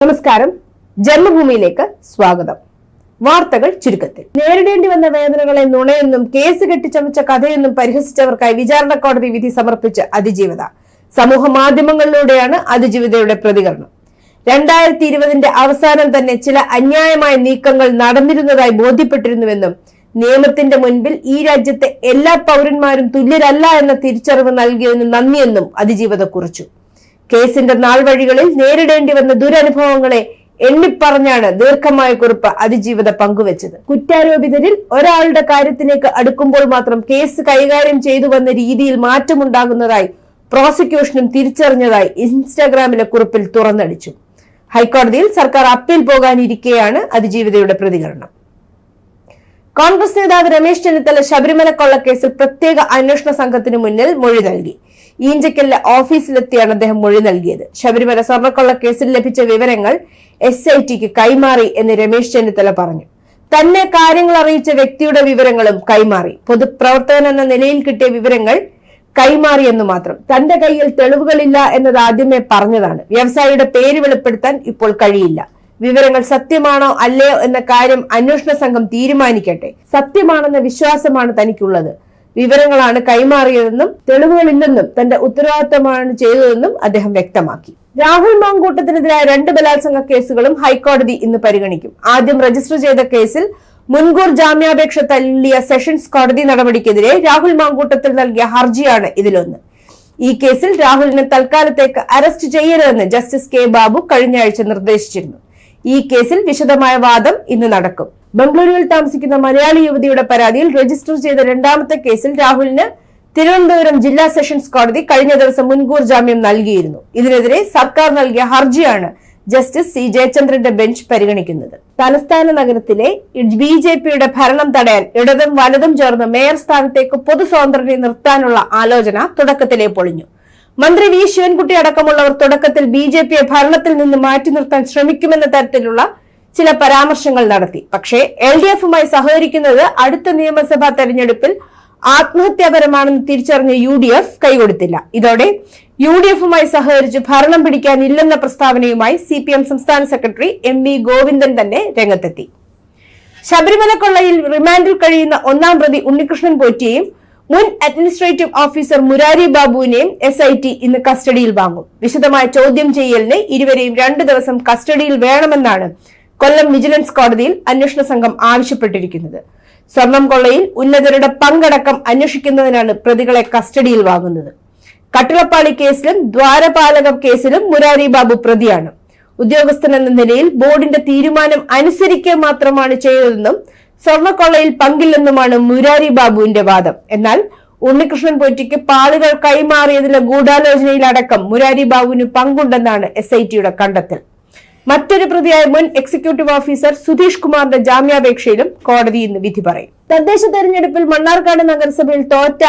നമസ്കാരം. ജന്മഭൂമിയിലേക്ക് സ്വാഗതം. വാർത്തകൾ ചുരുക്കത്തിൽ. നേരിടേണ്ടി വന്ന വേദനകളെ നുണയെന്നും കേസ് കെട്ടിച്ചമച്ച കഥയെന്നും പരിഹസിച്ചവർക്കായി വിചാരണ കോടതി വിധി സംബന്ധിച്ച് അതിജീവിത. സമൂഹ മാധ്യമങ്ങളിലൂടെയാണ് അതിജീവിതയുടെ പ്രതികരണം. 2020 അവസാനം തന്നെ ചില അന്യായമായ നീക്കങ്ങൾ നടന്നിരുന്നതായി ബോധ്യപ്പെട്ടിരുന്നുവെന്നും നിയമത്തിന്റെ മുൻപിൽ ഈ രാജ്യത്തെ എല്ലാ പൗരന്മാരും തുല്യരല്ല എന്ന തിരിച്ചറിവ് നൽകിയതിന് നന്ദിയെന്നും അതിജീവിത കുറിച്ചു. കേസിന്റെ നാൾവഴികളിൽ നേരിടേണ്ടി വന്ന ദുരനുഭവങ്ങളെ എണ്ണിപ്പറഞ്ഞാണ് ദീർഘമായ കുറിപ്പ് അതിജീവിത പങ്കുവച്ചത്. കുറ്റാരോപിതരിൽ ഒരാളുടെ കാര്യത്തിലേക്ക് അടുക്കുമ്പോൾ മാത്രം കേസ് കൈകാര്യം ചെയ്തു വന്ന രീതിയിൽ മാറ്റമുണ്ടാകുന്നതായി പ്രോസിക്യൂഷനും തിരിച്ചറിഞ്ഞതായി ഇൻസ്റ്റാഗ്രാമിലെ കുറിപ്പിൽ തുറന്നടിച്ചു. ഹൈക്കോടതിയിൽ സർക്കാർ അപ്പീൽ പോകാനിരിക്കെയാണ് അതിജീവിതയുടെ പ്രതികരണം. കോൺഗ്രസ് നേതാവ് രമേശ് ചെന്നിത്തല ശബരിമല കൊള്ളക്കേസിൽ പ്രത്യേക അന്വേഷണ സംഘത്തിന് മുന്നിൽ മൊഴി നൽകി. ഈഞ്ചക്കലിലെ ഓഫീസിലെത്തിയാണ് അദ്ദേഹം മൊഴി നൽകിയത്. ശബരിമല സ്വർണ്ണക്കൊള്ളക്കേസിൽ ലഭിച്ച വിവരങ്ങൾ SITക്ക് കൈമാറി എന്ന് രമേശ് ചെന്നിത്തല പറഞ്ഞു. തന്നെ കാര്യങ്ങൾ അറിയിച്ച വ്യക്തിയുടെ വിവരങ്ങളും കൈമാറി. പൊതുപ്രവർത്തകൻ എന്ന നിലയിൽ കിട്ടിയ വിവരങ്ങൾ കൈമാറിയെന്നു മാത്രം. തന്റെ കയ്യിൽ തെളിവുകളില്ല എന്നത് ആദ്യമേ പറഞ്ഞതാണ്. വ്യവസായിയുടെ പേര് വെളിപ്പെടുത്താൻ ഇപ്പോൾ കഴിയില്ല. വിവരങ്ങൾ സത്യമാണോ അല്ലയോ എന്ന കാര്യം അന്വേഷണ സംഘം തീരുമാനിക്കട്ടെ. സത്യമാണെന്ന വിശ്വാസമാണ് തനിക്കുള്ളത്. വിവരങ്ങളാണ് കൈമാറിയതെന്നും തെളിവുകളില്ലെന്നും തന്റെ ഉത്തരവാദിത്തമാണ് ചെയ്തതെന്നും അദ്ദേഹം വ്യക്തമാക്കി. രാഹുൽ മാങ്കൂട്ടത്തിനെതിരായ 2 ബലാത്സംഗ കേസുകളും ഹൈക്കോടതി ഇന്ന് പരിഗണിക്കും. ആദ്യം രജിസ്റ്റർ ചെയ്ത കേസിൽ മുൻകൂർ ജാമ്യാപേക്ഷ തള്ളിയ സെഷൻസ് കോടതി നടപടിക്കെതിരെ രാഹുൽ മാങ്കൂട്ടത്തിൽ നൽകിയ ഹർജിയാണ് ഇതിലൊന്ന്. ഈ കേസിൽ രാഹുലിനെ തൽക്കാലത്തേക്ക് അറസ്റ്റ് ചെയ്യരുതെന്ന് ജസ്റ്റിസ് K. ബാബു കഴിഞ്ഞ ആഴ്ച നിർദ്ദേശിച്ചിരുന്നു. ഈ കേസിൽ വിശദമായ വാദം ഇന്ന് നടക്കും. ബംഗളൂരുവിൽ താമസിക്കുന്ന മലയാളി യുവതിയുടെ പരാതിയിൽ രജിസ്റ്റർ ചെയ്ത 2ാമത്തെ കേസിൽ രാഹുലിന് തിരുവനന്തപുരം ജില്ലാ സെഷൻസ് കോടതി കഴിഞ്ഞ ദിവസം മുൻകൂർ ജാമ്യം നൽകിയിരുന്നു. ഇതിനെതിരെ സർക്കാർ നൽകിയ ഹർജിയാണ് ജസ്റ്റിസ് C. ജയചന്ദ്രന്റെ ബെഞ്ച് പരിഗണിക്കുന്നത്. തലസ്ഥാന നഗരത്തിലെ BJPയുടെ ഭരണം തടയാൻ ഇടതും വലതും ചേർന്ന് മേയർ സ്ഥാനത്തേക്ക് പൊതു സ്വതന്ത്രനെ നിർത്താനുള്ള ആലോചന തുടക്കത്തിലേ പൊളിഞ്ഞു. മന്ത്രി V. ശിവൻകുട്ടി അടക്കമുള്ളവർ തുടക്കത്തിൽ BJPയെ ഭരണത്തിൽ നിന്ന് മാറ്റി നിർത്താൻ ശ്രമിക്കുമെന്ന തരത്തിലുള്ള ചില പരാമർശങ്ങൾ നടത്തി. പക്ഷേ LDFുമായി സഹകരിക്കുന്നത് അടുത്ത നിയമസഭാ തെരഞ്ഞെടുപ്പിൽ ആത്മഹത്യാപരമാണെന്ന് തിരിച്ചറിഞ്ഞ UDF കൈകൊടുത്തില്ല. ഇതോടെ UDFുമായി സഹകരിച്ച് ഭരണം പിടിക്കാനില്ലെന്ന പ്രസ്താവനയുമായി CPM സംസ്ഥാന സെക്രട്ടറി MV ഗോവിന്ദൻ തന്നെ രംഗത്തെത്തി. ശബരിമല കൊള്ളയിൽ റിമാൻഡിൽ കഴിയുന്ന 1ാം പ്രതി ഉണ്ണികൃഷ്ണൻ പോറ്റിയെയും മുൻ അഡ്മിനിസ്ട്രേറ്റീവ് ഓഫീസർ മുരാരി ബാബുവിനെയും SIT ഇന്ന് കസ്റ്റഡിയിൽ വാങ്ങും. വിശദമായ ചോദ്യം ചെയ്യലിന് ഇരുവരെയും 2 ദിവസം കസ്റ്റഡിയിൽ വേണമെന്നാണ് കൊല്ലം വിജിലൻസ് കോടതിയിൽ അന്വേഷണ സംഘം ആവശ്യപ്പെട്ടിരിക്കുന്നത്. സ്വർണം കൊള്ളയിൽ ഉന്നതരുടെ പങ്കടക്കം അന്വേഷിക്കുന്നതിനാണ് പ്രതികളെ കസ്റ്റഡിയിൽ വാങ്ങുന്നത്. കട്ടിളപ്പാളി കേസിലും ദ്വാരപാലക കേസിലും മുരാരി ബാബു പ്രതിയാണ്. ഉദ്യോഗസ്ഥൻ എന്ന നിലയിൽ ബോർഡിന്റെ തീരുമാനം അനുസരിക്കുക മാത്രമാണ് ചെയ്തതെന്നും സ്വർണ്ണക്കൊള്ളയിൽ പങ്കില്ലെന്നുമാണ് മുരാരി ബാബുവിന്റെ വാദം. എന്നാൽ ഉണ്ണികൃഷ്ണൻ പോറ്റിക്ക് പാളുകൾ കൈമാറിയതിലെ ഗൂഢാലോചനയിലടക്കം മുരാരി ബാബുവിന് പങ്കുണ്ടെന്നാണ് SITയുടെ കണ്ടെത്തൽ. മറ്റൊരു പ്രതിയായ മുൻ എക്സിക്യൂട്ടീവ് ഓഫീസർ സുധീഷ് കുമാറിന്റെ ജാമ്യാപേക്ഷയിലും കോടതി ഇന്ന് വിധി പറയും. തദ്ദേശ തെരഞ്ഞെടുപ്പിൽ മണ്ണാർക്കാട് നഗരസഭയിൽ തോറ്റ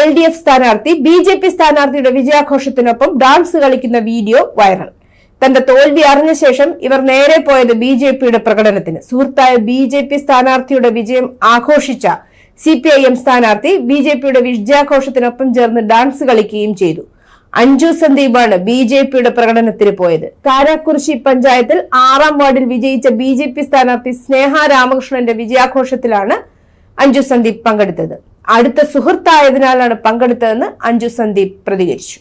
LDF സ്ഥാനാർത്ഥി BJP സ്ഥാനാർത്ഥിയുടെ വിജയാഘോഷത്തിനൊപ്പം ഡാൻസ് കളിക്കുന്ന വീഡിയോ വൈറൽ. തന്റെ തോൽവി അറിഞ്ഞ ശേഷം ഇവർ നേരെ പോയത് BJPയുടെ പ്രകടനത്തിന്. സുഹൃത്തായ BJP സ്ഥാനാർത്ഥിയുടെ വിജയം ആഘോഷിച്ച CPIM സ്ഥാനാർത്ഥി BJPയുടെ വിജയാഘോഷത്തിനൊപ്പം ചേർന്ന് ഡാൻസ് കളിക്കുകയും ചെയ്തു. അഞ്ജു സന്ദീപാണ് BJPയുടെ പ്രകടനത്തിന് പോയത്. കാരാക്കുറിശി പഞ്ചായത്തിൽ 6ാം വാർഡിൽ വിജയിച്ച BJP സ്ഥാനാർത്ഥി സ്നേഹ രാമകൃഷ്ണന്റെ വിജയാഘോഷത്തിലാണ് അഞ്ജു സന്ദീപ് പങ്കെടുത്തത്. അടുത്ത സുഹൃത്തായതിനാലാണ് പങ്കെടുത്തതെന്ന് അഞ്ജു സന്ദീപ് പ്രതികരിച്ചു.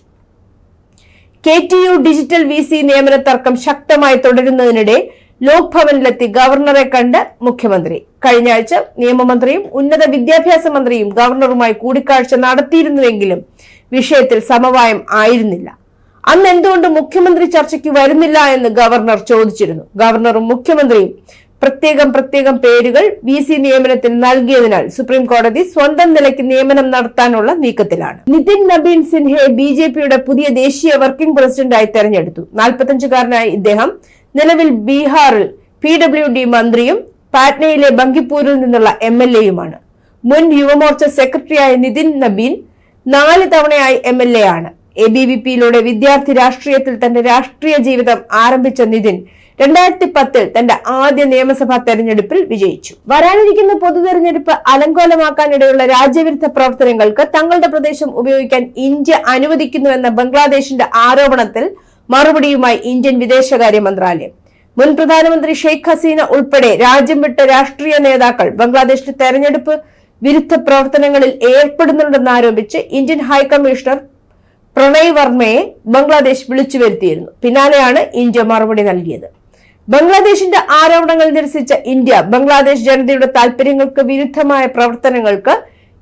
KTU ഡിജിറ്റൽ VC നിയമന തർക്കം ശക്തമായി തുടരുന്നതിനിടെ ലോക് ഭവനിലെത്തി ഗവർണറെ കണ്ട് മുഖ്യമന്ത്രി. കഴിഞ്ഞ ആഴ്ച നിയമമന്ത്രിയും ഉന്നത വിദ്യാഭ്യാസ മന്ത്രിയും ഗവർണറുമായി കൂടിക്കാഴ്ച നടത്തിയിരുന്നുവെങ്കിലും വിഷയത്തിൽ സമവായം ആയിരുന്നില്ല. അന്ന് എന്തുകൊണ്ട് മുഖ്യമന്ത്രി ചർച്ചയ്ക്ക് വരുന്നില്ല എന്ന് ഗവർണർ ചോദിച്ചിരുന്നു. ഗവർണറും മുഖ്യമന്ത്രിയും പ്രത്യേകം പേരുകൾ VC നിയമനത്തിന് നൽകിയതിനാൽ സുപ്രീം കോടതി സ്വന്തം നിലയ്ക്ക് നിയമനം നടത്താനുള്ള നീക്കത്തിലാണ്. നിതിൻ നബീൻ സിൻഹയെ BJPയുടെ പുതിയ ദേശീയ വർക്കിംഗ് പ്രസിഡന്റായി തെരഞ്ഞെടുത്തു. 45-കാരനായ ഇദ്ദേഹം നിലവിൽ ബീഹാറിൽ PWD മന്ത്രിയും പാറ്റ്നയിലെ ബങ്കിപ്പൂരിൽ നിന്നുള്ള MLAയുമാണ്. മുൻ യുവമോർച്ച സെക്രട്ടറിയായ നിതിൻ നബീൻ 4 തവണയായി MLA ആണ്. ABVPയിലൂടെ വിദ്യാർത്ഥി രാഷ്ട്രീയത്തിൽ തന്റെ രാഷ്ട്രീയ ജീവിതം ആരംഭിച്ച നിതിൻ 2010 തന്റെ ആദ്യ നിയമസഭാ തെരഞ്ഞെടുപ്പിൽ വിജയിച്ചു. വരാനിരിക്കുന്ന പൊതുതെരഞ്ഞെടുപ്പ് അലങ്കോലമാക്കാനിടയുള്ള രാജ്യവിരുദ്ധ പ്രവർത്തനങ്ങൾക്ക് തങ്ങളുടെ പ്രദേശം ഉപയോഗിക്കാൻ ഇന്ത്യ അനുവദിക്കുന്നുവെന്ന ബംഗ്ലാദേശിന്റെ ആരോപണത്തിൽ മറുപടിയുമായി ഇന്ത്യൻ വിദേശകാര്യ മന്ത്രാലയം. മുൻ പ്രധാനമന്ത്രി ഷെയ്ഖ് ഹസീന ഉൾപ്പെടെ രാജ്യം വിട്ട രാഷ്ട്രീയ നേതാക്കൾ ബംഗ്ലാദേശിലെ തെരഞ്ഞെടുപ്പ് വിരുദ്ധ പ്രവർത്തനങ്ങളിൽ ഏർപ്പെടുന്നുണ്ടെന്നാരോപിച്ച് ഇന്ത്യൻ ഹൈക്കമ്മീഷണർ പ്രണയ് വർമ്മയെ ബംഗ്ലാദേശ് വിളിച്ചു വരുത്തിയിരുന്നു. പിന്നാലെയാണ് ഇന്ത്യ മറുപടി നൽകിയത്. ബംഗ്ലാദേശിന്റെ ആരോപണങ്ങൾ നിരസിച്ച ഇന്ത്യ ബംഗ്ലാദേശ് ജനതയുടെ താൽപര്യങ്ങൾക്ക് വിരുദ്ധമായ പ്രവർത്തനങ്ങൾക്ക്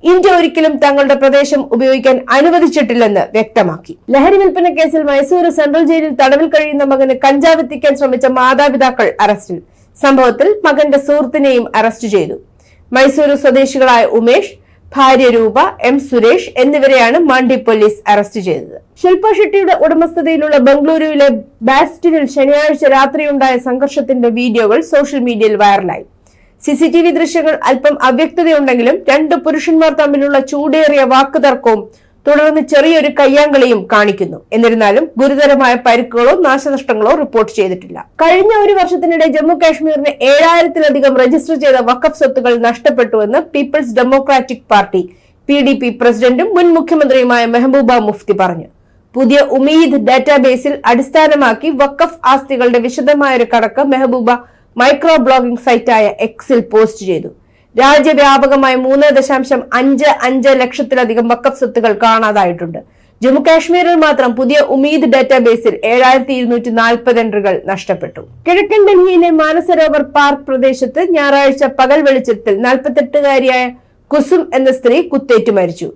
ഇന്ത്യ ഒരിക്കലും തങ്ങളുടെ പ്രദേശം ഉപയോഗിക്കാൻ അനുവദിച്ചിട്ടില്ലെന്ന് വ്യക്തമാക്കി. ലഹരി വിൽപ്പന കേസിൽ മൈസൂർ സെൻട്രൽ ജയിലിൽ തടവിൽ കഴിയുന്ന മകന് കഞ്ചാവ് എത്തിക്കാൻ ശ്രമിച്ച മാതാപിതാക്കൾ അറസ്റ്റിൽ. സംഭവത്തിൽ മകന്റെ സുഹൃത്തിനെയും അറസ്റ്റ് ചെയ്തു. മൈസൂരു സ്വദേശികളായ ഉമേഷ്, ഭാര്യ രൂപ, എം സുരേഷ് എന്നിവരെയാണ് മാണ്ഡി പോലീസ് അറസ്റ്റ് ചെയ്തത്. ശില്പ ഷെട്ടിയുടെ ഉടമസ്ഥതയിലുള്ള ബംഗളൂരുവിലെ ബാസ്റ്റിനിൽ ശനിയാഴ്ച രാത്രിയുണ്ടായ സംഘർഷത്തിന്റെ വീഡിയോകൾ സോഷ്യൽ മീഡിയയിൽ വൈറലായി. CCTV ദൃശ്യങ്ങൾ അല്പം അവ്യക്തതയുണ്ടെങ്കിലും രണ്ട് പുരുഷന്മാർ തമ്മിലുള്ള ചൂടേറിയ വാക്കുതർക്കവും തുടർന്ന് ചെറിയൊരു കയ്യാങ്കളിയും കാണിക്കുന്നു. എന്നിരുന്നാലും ഗുരുതരമായ പരിക്കുകളോ നാശനഷ്ടങ്ങളോ റിപ്പോർട്ട് ചെയ്തിട്ടില്ല. കഴിഞ്ഞ ഒരു വർഷത്തിനിടെ ജമ്മു കാശ്മീരിന് 7000-ലധികം രജിസ്റ്റർ ചെയ്ത വഖഫ് സ്വത്തുകൾ നഷ്ടപ്പെട്ടുവെന്ന് പീപ്പിൾസ് ഡെമോക്രാറ്റിക് പാർട്ടി PDP പ്രസിഡന്റും മുൻ മുഖ്യമന്ത്രിയുമായ മെഹബൂബ മുഫ്തി പറഞ്ഞു. പുതിയ ഉമീദ് ഡാറ്റാബേസിൽ അടിസ്ഥാനമാക്കി വഖഫ് ആസ്തികളുടെ വിശദമായൊരു കണക്ക് മെഹബൂബ മൈക്രോ ബ്ലോഗിംഗ് സൈറ്റായ എക്സിൽ പോസ്റ്റ് ചെയ്തു. രാജ്യവ്യാപകമായി 3.55 ലക്ഷത്തിലധികം വഖഫ് സ്വത്തുകൾ കാണാതായിട്ടുണ്ട്. ജമ്മു കാശ്മീരിൽ മാത്രം പുതിയ ഉമീദ് ഡാറ്റാബേസിൽ 7240 എൻട്രികൾ നഷ്ടപ്പെട്ടു. കിഴക്കൻ ഡൽഹിയിലെ മാനസരോവർ പാർക്ക് പ്രദേശത്ത് ഞായറാഴ്ച പകൽ വെളിച്ചത്തിൽ 48-കാരിയായ കുസും എന്ന സ്ത്രീ കുത്തേറ്റു മരിച്ചു.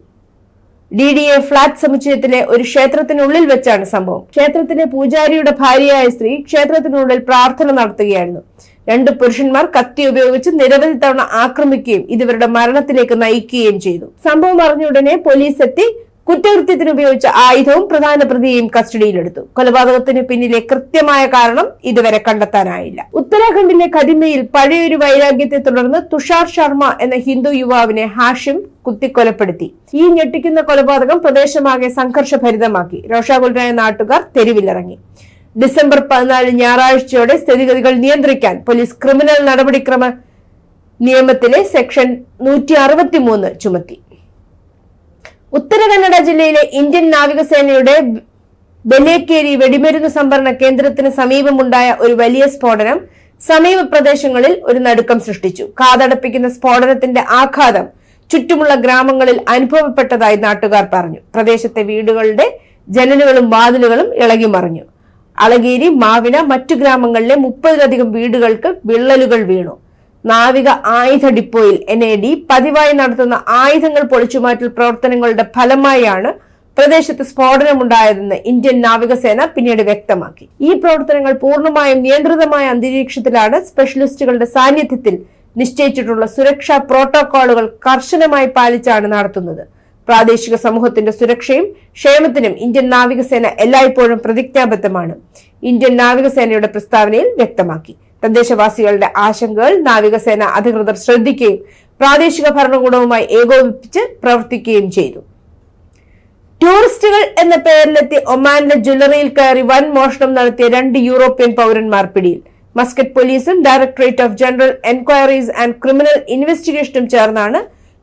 DDA ഫ്ളാറ്റ് സമുച്ചയത്തിലെ ഒരു ക്ഷേത്രത്തിനുള്ളിൽ വെച്ചാണ് സംഭവം. ക്ഷേത്രത്തിലെ പൂജാരിയുടെ ഭാര്യയായ സ്ത്രീ ക്ഷേത്രത്തിനുള്ളിൽ പ്രാർത്ഥന നടത്തുകയായിരുന്നു. രണ്ട് പുരുഷന്മാർ കത്തി ഉപയോഗിച്ച് നിരവധി തവണ ആക്രമിക്കുകയും ഇവരുടെ മരണത്തിലേക്ക് നയിക്കുകയും ചെയ്തു. സംഭവം അറിഞ്ഞുടനെ പോലീസ് എത്തി കുറ്റകൃത്യത്തിന് ഉപയോഗിച്ച ആയുധവും പ്രധാന പ്രതിയെയും കസ്റ്റഡിയിലെടുത്തു. കൊലപാതകത്തിന് പിന്നിലെ കൃത്യമായ കാരണം ഇതുവരെ കണ്ടെത്താനായില്ല. ഉത്തരാഖണ്ഡിലെ ഖദിമയിൽ പഴയൊരു വൈരാഗ്യത്തെ തുടർന്ന് തുഷാർ ശർമ്മ എന്ന ഹിന്ദു യുവാവിനെ ഹാഷിം കുത്തിക്കൊലപ്പെടുത്തി. ഈ ഞെട്ടിക്കുന്ന കൊലപാതകം പ്രദേശമാകെ സംഘർഷഭരിതമാക്കി. രോഷാകുലരായ നാട്ടുകാർ തെരുവിലിറങ്ങി. ഡിസംബർ 14 ഞായറാഴ്ചയോടെ സ്ഥിതിഗതികൾ നിയന്ത്രിക്കാൻ പോലീസ് ക്രിമിനൽ നടപടിക്രമ നിയമത്തിലെ സെക്ഷൻ 163 ചുമത്തി. ഉത്തര കന്നഡ ജില്ലയിലെ ഇന്ത്യൻ നാവികസേനയുടെ ബലേക്കേരി വെടിമരുന്ന് സംഭരണ കേന്ദ്രത്തിന് സമീപമുണ്ടായ ഒരു വലിയ സ്ഫോടനം സമീപ പ്രദേശങ്ങളിൽ ഒരു നടുക്കം സൃഷ്ടിച്ചു. കാതടപ്പിക്കുന്ന സ്ഫോടനത്തിന്റെ ആഘാതം ചുറ്റുമുള്ള ഗ്രാമങ്ങളിൽ അനുഭവപ്പെട്ടതായി നാട്ടുകാർ പറഞ്ഞു. പ്രദേശത്തെ വീടുകളുടെ ജനലുകളും വാതിലുകളും ഇളകി മറിഞ്ഞു. അളഗേരി, മാവിന, മറ്റു ഗ്രാമങ്ങളിലെ 30-ലധികം വീടുകൾക്ക് വിള്ളലുകൾ വീണു. നാവിക ആയുധ ഡിപ്പോയിൽ NAD പതിവായി നടത്തുന്ന ആയുധങ്ങൾ പൊളിച്ചുമാറ്റൽ പ്രവർത്തനങ്ങളുടെ ഫലമായാണ് പ്രദേശത്ത് സ്ഫോടനമുണ്ടായതെന്ന് ഇന്ത്യൻ നാവികസേന പിന്നീട് വ്യക്തമാക്കി. ഈ പ്രവർത്തനങ്ങൾ പൂർണ്ണമായും നിയന്ത്രിതമായ അന്തരീക്ഷത്തിലാണ് സ്പെഷ്യലിസ്റ്റുകളുടെ സാന്നിധ്യത്തിൽ നിശ്ചയിച്ചിട്ടുള്ള സുരക്ഷാ പ്രോട്ടോകോളുകൾ കർശനമായി പാലിച്ചാണ് നടത്തുന്നത്. പ്രാദേശിക സമൂഹത്തിന്റെ സുരക്ഷയും ക്ഷേമത്തിനും ഇന്ത്യൻ നാവികസേന എല്ലായ്പ്പോഴും പ്രതിജ്ഞാബദ്ധമാണ്. ഇന്ത്യൻ നാവികസേനയുടെ പ്രസ്താവനയിൽ വ്യക്തമാക്കി. തദ്ദേശവാസികളുടെ ആശങ്കകൾ നാവികസേന അധികൃതർ ശ്രദ്ധിക്കുകയും പ്രാദേശിക ഭരണകൂടവുമായി ഏകോപിപ്പിച്ച് പ്രവർത്തിക്കുകയും ചെയ്തു. ടൂറിസ്റ്റുകൾ എന്ന പേരിലെത്തി ഒമാനിലെ ജ്വല്ലറിയിൽ കയറി വൻ മോഷണം നടത്തിയ 2 യൂറോപ്യൻ പൗരന്മാർ പിടിയിൽ. മസ്കറ്റ് പോലീസും directorate of general enquiries and criminal ഇൻവെസ്റ്റിഗേഷനും ചേർന്നാണ്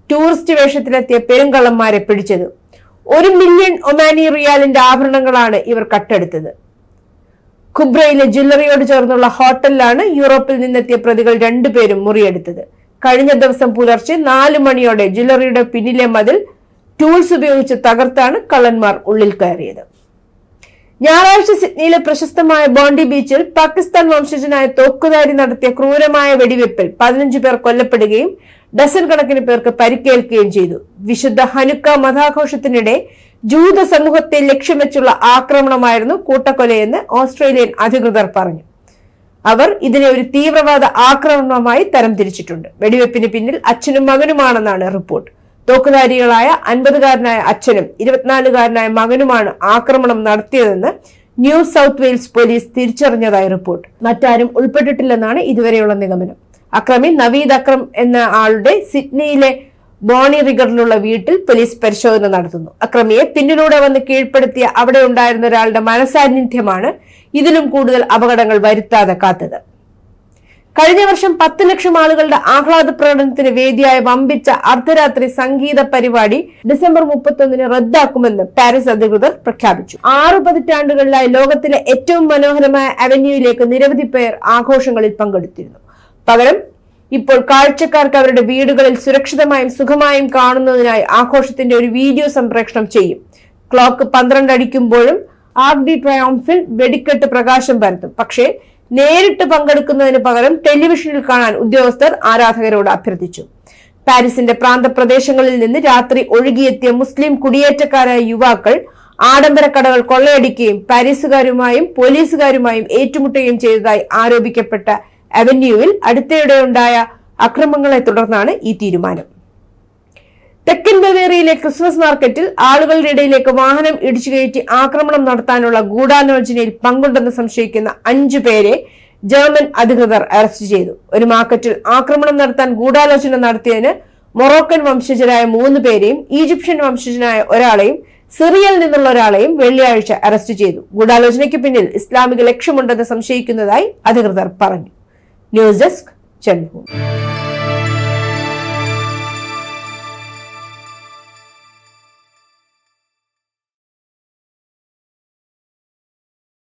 ടൂറിസ്റ്റ് വേഷത്തിലെത്തിയ പെരുങ്കള്ളന്മാരെ പിടിച്ചത്. 1 മില്യൺ ഒമാനി റിയാലിന്റെ ആഭരണങ്ങളാണ് ഇവർ കട്ടെടുത്തത്. ഖുബ്രയിലെ ജ്വല്ലറിയോട് ചേർന്നുള്ള ഹോട്ടലിലാണ് യൂറോപ്പിൽ നിന്നെത്തിയ പ്രതികൾ 2 പേരും മുറിയെടുത്തത്. കഴിഞ്ഞ ദിവസം പുലർച്ചെ 4 മണിയോടെ ജ്വല്ലറിയുടെ പിന്നിലെ മതിൽ ടൂൾസ് ഉപയോഗിച്ച് തകർത്താണ് കള്ളന്മാർ ഉള്ളിൽ കയറിയത്. ഞായറാഴ്ച സിഡ്നിയിലെ പ്രശസ്തമായ ബോണ്ടി ബീച്ചിൽ പാകിസ്ഥാൻ വംശജനായ തോക്കുധാരി നടത്തിയ ക്രൂരമായ വെടിവെപ്പിൽ 15 പേർ കൊല്ലപ്പെടുകയും ഡസൻ കണക്കിന് പേർക്ക് പരിക്കേൽക്കുകയും ചെയ്തു. വിശുദ്ധ ഹനുക്ക മതാഘോഷത്തിനിടെ ജൂത സമൂഹത്തെ ലക്ഷ്യം വെച്ചുള്ള ആക്രമണമായിരുന്നു കൂട്ടക്കൊലയെന്ന് ഓസ്ട്രേലിയൻ അധികൃതർ പറഞ്ഞു. അവർ ഇതിനെ ഒരു തീവ്രവാദ ആക്രമണമായി തരംതിരിച്ചിട്ടുണ്ട്. വെടിവെപ്പിന് പിന്നിൽ അച്ഛനും മകനുമാണെന്നാണ് റിപ്പോർട്ട്. തോക്കുധാരികളായ 50-കാരനായ അച്ഛനും 24-കാരനായ മകനുമാണ് ആക്രമണം നടത്തിയതെന്ന് ന്യൂ സൗത്ത് വെയിൽസ് പോലീസ് തിരിച്ചറിഞ്ഞതായി റിപ്പോർട്ട്. മറ്റാരും ഉൾപ്പെട്ടിട്ടില്ലെന്നാണ് ഇതുവരെയുള്ള നിഗമനം. അക്രമി നവീദ് അക്രം എന്ന ആളുടെ സിഡ്നിയിലെ ബോണി റിഗറിലുള്ള വീട്ടിൽ പോലീസ് പരിശോധന നടത്തുന്നു. അക്രമിയെ പിന്നിലൂടെ വന്ന് കീഴ്പ്പെടുത്തിയ അവിടെ ഉണ്ടായിരുന്ന ഒരാളുടെ മനസാന്നിധ്യമാണ് ഇതിലും കൂടുതൽ അപകടങ്ങൾ വരുത്താതെ കാത്തത്. കഴിഞ്ഞ വർഷം 10 ലക്ഷം ആളുകളുടെ ആഹ്ലാദ പ്രകടനത്തിന് വേദിയായ വമ്പിച്ച അർദ്ധരാത്രി സംഗീത പരിപാടി ഡിസംബർ 31 റദ്ദാക്കുമെന്ന് പാരീസ് അധികൃതർ പ്രഖ്യാപിച്ചു. 6 പതിറ്റാണ്ടുകളിലായി ലോകത്തിലെ ഏറ്റവും മനോഹരമായ അവന്യൂയിലേക്ക് നിരവധി പേർ ആഘോഷങ്ങളിൽ പങ്കെടുത്തിരുന്നു. പകരം ഇപ്പോൾ കാഴ്ചക്കാർക്ക് അവരുടെ വീടുകളിൽ സുരക്ഷിതമായും സുഖമായും കാണുന്നതിനായി ആഘോഷത്തിന്റെ ഒരു വീഡിയോ സംപ്രേഷണം ചെയ്യും. ക്ലോക്ക് 12 അടിക്കുമ്പോഴും ആർക്ക് ഡി ട്രയോംഫിൽ വെടിക്കെട്ട് പ്രകാശം പരത്തും. പക്ഷേ നേരിട്ട് പങ്കെടുക്കുന്നതിന് പകരം ടെലിവിഷനിൽ കാണാൻ ഉദ്യോഗസ്ഥർ ആരാധകരോട് അഭ്യർത്ഥിച്ചു. പാരീസിന്റെ പ്രാന്തപ്രദേശങ്ങളിൽ നിന്ന് രാത്രി ഒഴുകിയെത്തിയ മുസ്ലിം കുടിയേറ്റക്കാരായ യുവാക്കൾ ആഡംബര കടകൾ കൊള്ളയടിക്കുകയും പാരീസുകാരുമായും പോലീസുകാരുമായും ഏറ്റുമുട്ടുകയും ചെയ്തതായി ആരോപിക്കപ്പെട്ട അവന്യൂവിൽ അടുത്തിടെ ഉണ്ടായ അക്രമങ്ങളെ തുടർന്നാണ് ഈ തീരുമാനം. തെക്കൻ ബവേറിയയിലെ ക്രിസ്മസ് മാർക്കറ്റിൽ ആളുകളുടെ ഇടയിലേക്ക് വാഹനം ഇടിച്ചുകയറ്റി ആക്രമണം നടത്താനുള്ള ഗൂഢാലോചനയിൽ പങ്കുണ്ടെന്ന് സംശയിക്കുന്ന 5 പേരെ ജർമ്മൻ അധികൃതർ അറസ്റ്റ് ചെയ്തു. ഒരു മാർക്കറ്റിൽ ആക്രമണം നടത്താൻ ഗൂഢാലോചന നടത്തിയതിന് മൊറോക്കൻ വംശജരായ 3 പേരെയും ഈജിപ്ഷ്യൻ വംശജനായ ഒരാളെയും സിറിയയിൽ നിന്നുള്ള ഒരാളെയും വെള്ളിയാഴ്ച അറസ്റ്റ് ചെയ്തു. ഗൂഢാലോചനയ്ക്ക് പിന്നിൽ ഇസ്ലാമിക ലക്ഷ്യമുണ്ടെന്ന് സംശയിക്കുന്നതായി അധികൃതർ പറഞ്ഞു. News desk Janmabhumi.